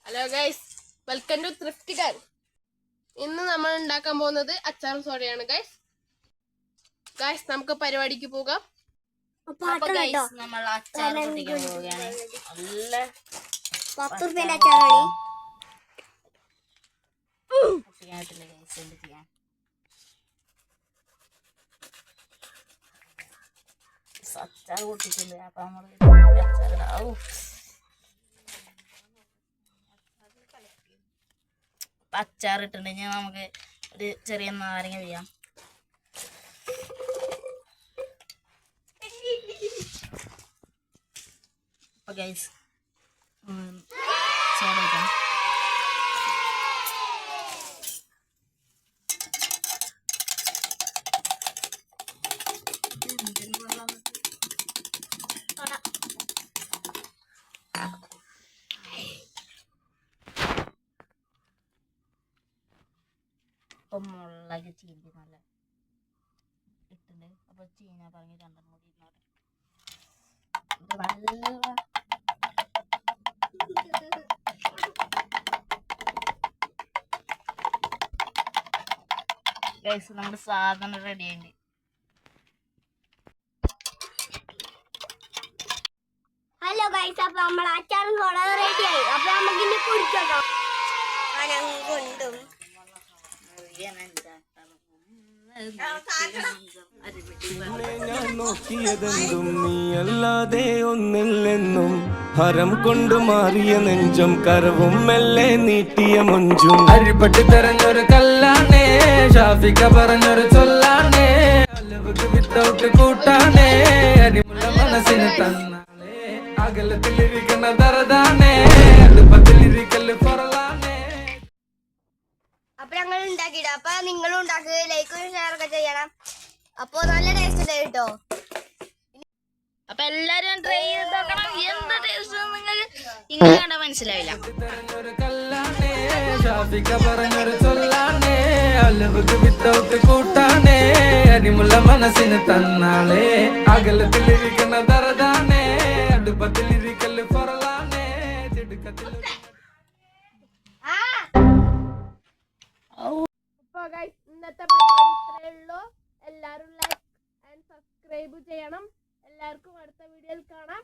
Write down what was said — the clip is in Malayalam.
Hello guys, welcome to thrift gang. ഇന്ന് നമ്മൾ ഉണ്ടാക്കാൻ പോകുന്നത് അച്ചാർ സോഡയാണ് ഗൈസ്. നമുക്ക് പരിപാടിക്ക് പോകാം. നമ്മൾ അച്ചാർ പൊട്ടിക്കാൻ പോവുകയാണ്. നല്ല 10 രൂപേന്റെ അച്ചാറാണ്. പൊട്ടിക്കാനായിട്ടില്ല ഗൈസ്, എന്ത് ചെയ്യാൻ. അച്ചാർ പൊട്ടിക്കില്ല, അപ്പൊ നമ്മള് അച്ചാർ അച്ചാർ ഇട്ടുണ്ടെങ്കിൽ നമുക്ക് ഒരു ചെറിയ നാരങ്ങ ചെയ്യാം. അപ്പൊ ഗൈസ് സോഡ വയ്ക്കാം. അപ്പം മുളക് ചീന്തി നല്ല ഇട്ടുണ്ട്. അപ്പൊ ചീന പറഞ്ഞ് രണ്ടെണ്ണം കൂടി നല്ല ഗൈസ് നമ്മുടെ സാധനം റെഡി ആയിട്ടുണ്ട്. ഹലോ ഗൈസ്, അപ്പൊ നമ്മൾ അച്ചാറും സോഡ റെഡിയായി. അപ്പൊ നമുക്ക് ഇനി കുടിച്ചോ. കൊണ്ടും ഞാൻ നോക്കിയതെന്തും നീയല്ലാതെ ഒന്നില്ലെന്നും ഹരം കൊണ്ടു മാറിയ നെഞ്ചും കരവും മെല്ലെ നീട്ടിയ മൊഞ്ചും അരിപ്പട്ടി തെരഞ്ഞൊരു കല്ലാണേ, ഷാഫിക്ക പറഞ്ഞൊരു ചൊല്ലാണേ, വിത്തൗട്ട് കൂട്ടാണേ, അരിമുള്ള മനസ്സിന് തന്നാളേ, അകലത്തിലിരിക്കുന്ന ദറദാണേ, അടുപ്പത്തിലിരിക്കല് പൊറലാണേ. അപ്പൊ ഞങ്ങൾ ഉണ്ടാക്കിയിട. അപ്പൊ നിങ്ങളും ഉണ്ടാക്കുക, ലൈക്കും ഷെയർ ഒക്കെ ചെയ്യണം. അപ്പൊ നല്ല ടേസ്റ്റ് ഉണ്ട് കേട്ടോ. അപ്പൊ എല്ലാരും ട്രൈ ചെയ്ത് നോക്കണം. എന്ത് ടേസ്റ്റ് നിങ്ങൾക്ക് ഇങ്ങനെ കണ്ടാൽ മനസ്സിലാവില്ല. കൂട്ടാണേ, അരിമുള്ള മനസ്സിന് തന്നാളേ, അകലത്തിലിരിക്കുന്ന ദറദാണേ, അടുപ്പത്തിലിരിക്കല് പൊറലാണേ, തിടുക്കത്തിൽ. ഇന്നത്തെ പരിപാടി ഇത്രയേ ഉള്ളൂ. എല്ലാവരും ലൈക്ക് ആൻഡ് സബ്സ്ക്രൈബ് ചെയ്യണം. എല്ലാവർക്കും അടുത്ത വീഡിയോയിൽ കാണാം.